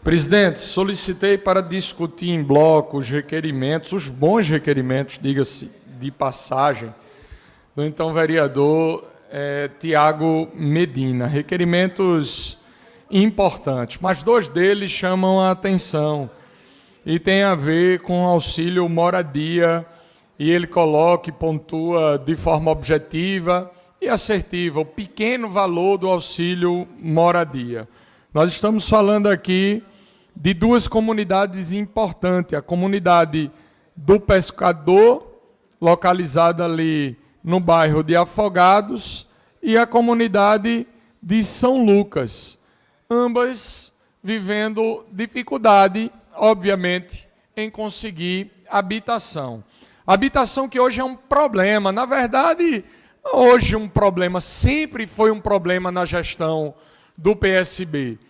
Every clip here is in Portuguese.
Presidente, solicitei para discutir em bloco os requerimentos, os bons requerimentos, diga-se de passagem, do então vereador Tiago Medina. Requerimentos importantes, mas dois deles chamam a atenção e tem a ver com auxílio moradia, e ele coloca e pontua de forma objetiva e assertiva o pequeno valor do auxílio moradia. Nós estamos falando aqui de duas comunidades importantes, a comunidade do Pescador, localizada ali no bairro de Afogados, e a comunidade de São Lucas, ambas vivendo dificuldade, obviamente, em conseguir habitação. Habitação que hoje é um problema, na verdade, hoje um problema, sempre foi um problema na gestão do PSB.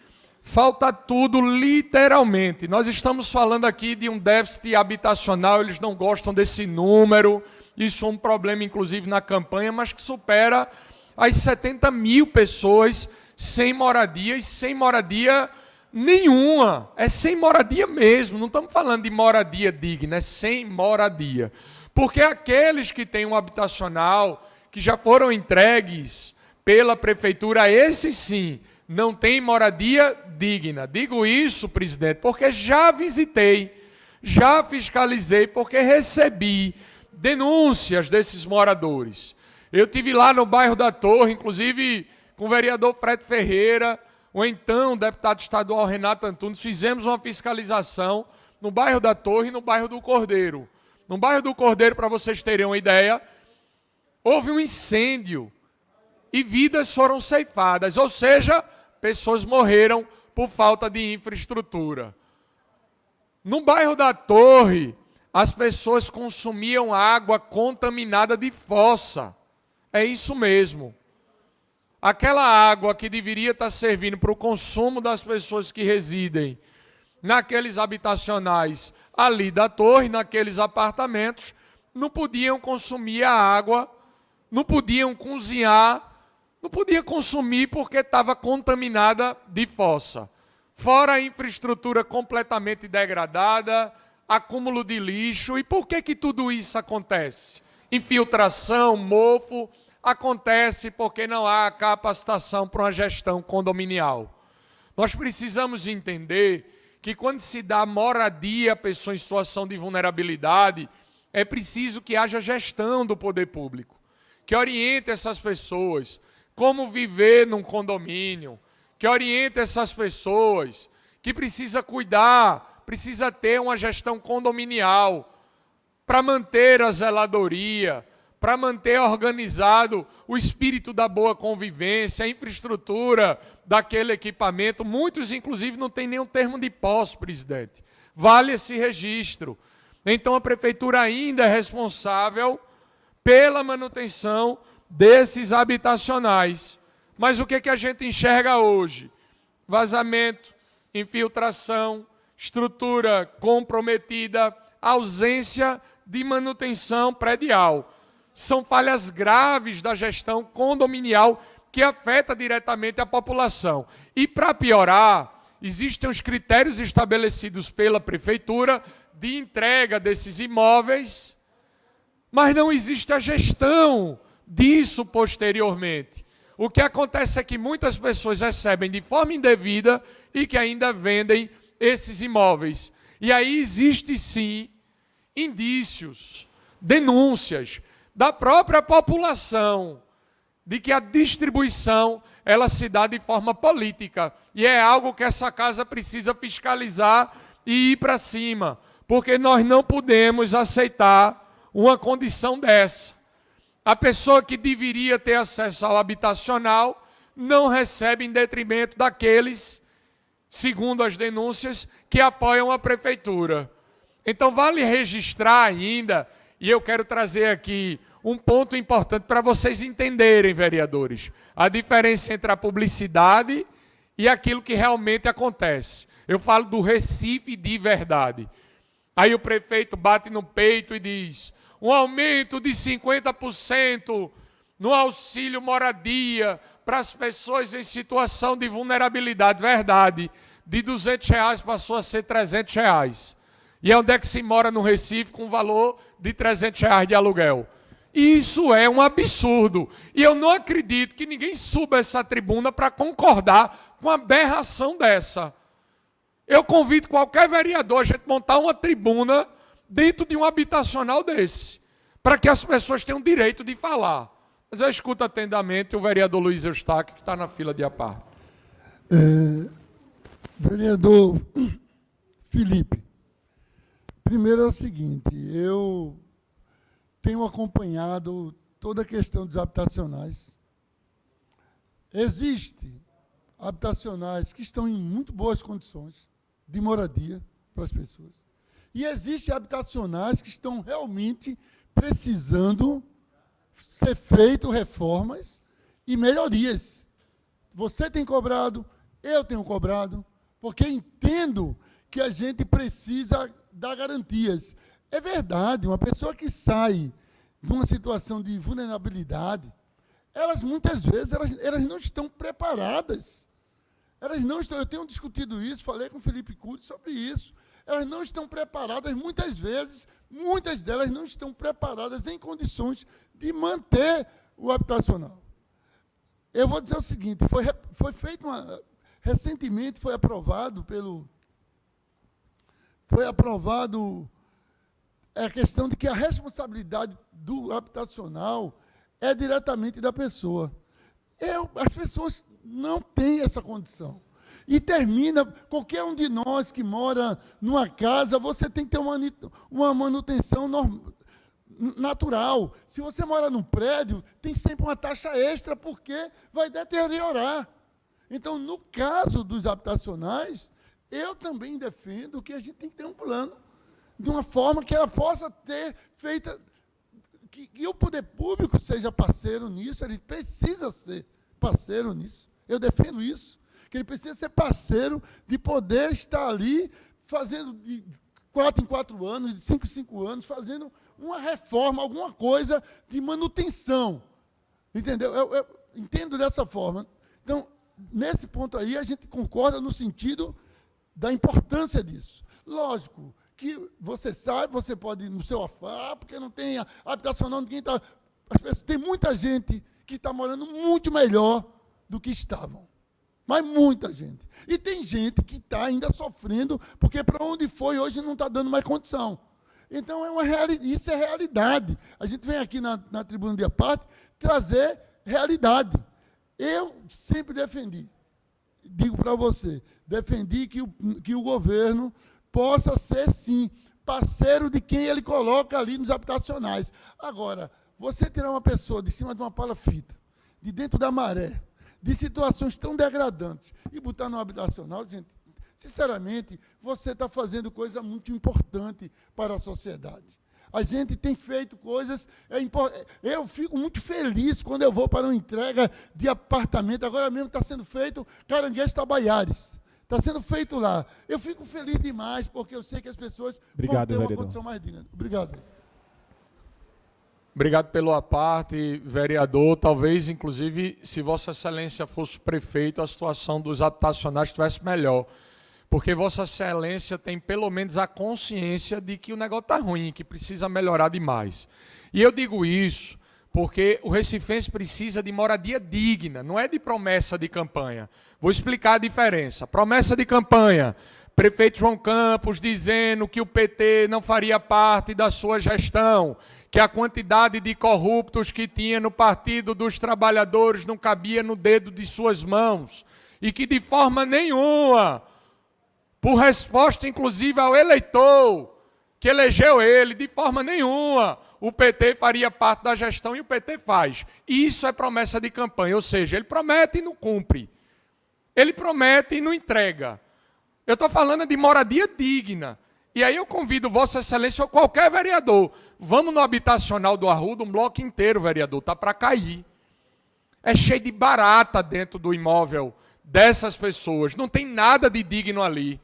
Falta tudo, literalmente. Nós estamos falando aqui de um déficit habitacional, eles não gostam desse número, isso é um problema, inclusive, na campanha, mas que supera as 70 mil pessoas sem moradia, e sem moradia nenhuma. É sem moradia mesmo, não estamos falando de moradia digna, é sem moradia. Porque aqueles que têm um habitacional, que já foram entregues pela prefeitura, esses sim, não tem moradia digna. Digo isso, presidente, porque já visitei, já fiscalizei, porque recebi denúncias desses moradores. Eu estive lá no bairro da Torre, inclusive com o vereador Fred Ferreira, o então deputado estadual Renato Antunes, fizemos uma fiscalização no bairro da Torre e no bairro do Cordeiro. No bairro do Cordeiro, para vocês terem uma ideia, houve um incêndio e vidas foram ceifadas, ou seja, pessoas morreram por falta de infraestrutura. No bairro da Torre, as pessoas consumiam água contaminada de fossa. É isso mesmo. Aquela água que deveria estar servindo para o consumo das pessoas que residem naqueles habitacionais ali da Torre, naqueles apartamentos, não podiam consumir a água, não podiam cozinhar, não podia consumir porque estava contaminada de fossa. Fora a infraestrutura completamente degradada, acúmulo de lixo. E por que tudo isso acontece? Infiltração, mofo, acontece porque não há capacitação para uma gestão condominial. Nós precisamos entender que quando se dá moradia a pessoa em situação de vulnerabilidade, é preciso que haja gestão do poder público, que oriente essas pessoas como viver num condomínio, que orienta essas pessoas, que precisa cuidar, precisa ter uma gestão condominial para manter a zeladoria, para manter organizado o espírito da boa convivência, a infraestrutura daquele equipamento. Muitos, inclusive, não têm nenhum termo de posse, presidente. Vale esse registro. Então, a prefeitura ainda é responsável pela manutenção desses habitacionais. Mas o que a gente enxerga hoje? Vazamento, infiltração, estrutura comprometida, ausência de manutenção predial. São falhas graves da gestão condominial que afeta diretamente a população. E para piorar, existem os critérios estabelecidos pela prefeitura de entrega desses imóveis, mas não existe a gestão disso posteriormente. O que acontece é que muitas pessoas recebem de forma indevida e que ainda vendem esses imóveis. E aí existe sim indícios, denúncias da própria população de que a distribuição ela se dá de forma política. E é algo que essa casa precisa fiscalizar e ir para cima, porque nós não podemos aceitar uma condição dessa. A pessoa que deveria ter acesso ao habitacional não recebe em detrimento daqueles, segundo as denúncias, que apoiam a prefeitura. Então, vale registrar ainda, e eu quero trazer aqui um ponto importante para vocês entenderem, vereadores, a diferença entre a publicidade e aquilo que realmente acontece. Eu falo do Recife de verdade. Aí o prefeito bate no peito e diz: um aumento de 50% no auxílio moradia para as pessoas em situação de vulnerabilidade. Verdade. de R$200 passou a ser R$300. E onde é que se mora no Recife com valor de R$300 de aluguel? Isso é um absurdo. E eu não acredito que ninguém suba essa tribuna para concordar com uma aberração dessa. Eu convido qualquer vereador a gente montar uma tribuna dentro de um habitacional desse, para que as pessoas tenham direito de falar. Mas eu escuto atentamente o vereador Luiz Eustáquio, que está na fila de aparte. Vereador Felipe, primeiro é o seguinte, eu tenho acompanhado toda a questão dos habitacionais. Existem habitacionais que estão em muito boas condições de moradia para as pessoas. E existem habitacionais que estão realmente precisando ser feitas reformas e melhorias. Você tem cobrado, eu tenho cobrado, porque entendo que a gente precisa dar garantias. É verdade, uma pessoa que sai de uma situação de vulnerabilidade, elas muitas vezes elas não estão preparadas. Elas não estão, eu tenho discutido isso, falei com o Felipe Cury sobre isso. Elas não estão preparadas, muitas vezes, muitas delas não estão preparadas em condições de manter o habitacional. Eu vou dizer o seguinte, foi feito recentemente foi aprovado a questão de que a responsabilidade do habitacional é diretamente da pessoa. As pessoas não têm essa condição. E termina, qualquer um de nós que mora numa casa, você tem que ter uma manutenção natural. Se você mora num prédio, tem sempre uma taxa extra, porque vai deteriorar. Então, no caso dos habitacionais, eu também defendo que a gente tem que ter um plano, de uma forma que ela possa ter feita, que o poder público seja parceiro nisso, ele precisa ser parceiro nisso. Eu defendo isso, que ele precisa ser parceiro de poder estar ali fazendo de 4 em 4 anos, de 5 em 5 anos, fazendo uma reforma, alguma coisa de manutenção. Entendeu? Eu entendo dessa forma. Então, nesse ponto aí, a gente concorda no sentido da importância disso. Lógico que você sabe, você pode ir no seu afã, porque não tem habitacional, ninguém está... Tem muita gente que está morando muito melhor do que estavam. Mas muita gente. E tem gente que está ainda sofrendo, porque para onde foi hoje não está dando mais condição. Então, isso é realidade. A gente vem aqui na tribuna de aparte trazer realidade. Eu sempre defendi, digo para você, defendi que o governo possa ser, sim, parceiro de quem ele coloca ali nos habitacionais. Agora, você tirar uma pessoa de cima de uma palafita, de dentro da maré, de situações tão degradantes, e botar no habitacional, gente, sinceramente, você está fazendo coisa muito importante para a sociedade. A gente tem feito coisas... Eu fico muito feliz quando eu vou para uma entrega de apartamento. Agora mesmo está sendo feito Caranguejo Tabaiares. Está sendo feito lá. Eu fico feliz demais, porque eu sei que as pessoas vão ter uma condição mais digna. Obrigado. Obrigado pelo aparte, vereador. Talvez, inclusive, se Vossa Excelência fosse prefeito, a situação dos habitacionais estivesse melhor. Porque Vossa Excelência tem pelo menos a consciência de que o negócio está ruim, que precisa melhorar demais. E eu digo isso porque o recifense precisa de moradia digna, não é de promessa de campanha. Vou explicar a diferença. Promessa de campanha, prefeito João Campos dizendo que o PT não faria parte da sua gestão, que a quantidade de corruptos que tinha no Partido dos Trabalhadores não cabia no dedo de suas mãos, e que de forma nenhuma... por resposta, inclusive, ao eleitor que elegeu ele, de forma nenhuma, o PT faria parte da gestão e o PT faz. Isso é promessa de campanha, ou seja, ele promete e não cumpre. Ele promete e não entrega. Eu estou falando de moradia digna. E aí eu convido Vossa Excelência ou qualquer vereador, vamos no habitacional do Arruda, um bloco inteiro, vereador, está para cair. É cheio de barata dentro do imóvel dessas pessoas, não tem nada de digno ali.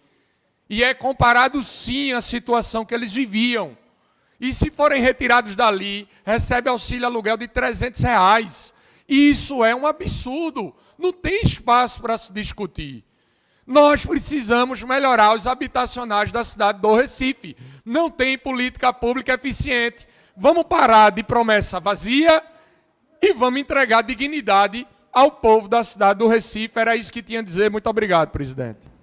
E é comparado, sim, à situação que eles viviam. E se forem retirados dali, recebe auxílio aluguel de R$300. Isso é um absurdo. Não tem espaço para se discutir. Nós precisamos melhorar os habitacionais da cidade do Recife. Não tem política pública eficiente. Vamos parar de promessa vazia e vamos entregar dignidade ao povo da cidade do Recife. Era isso que tinha a dizer. Muito obrigado, presidente.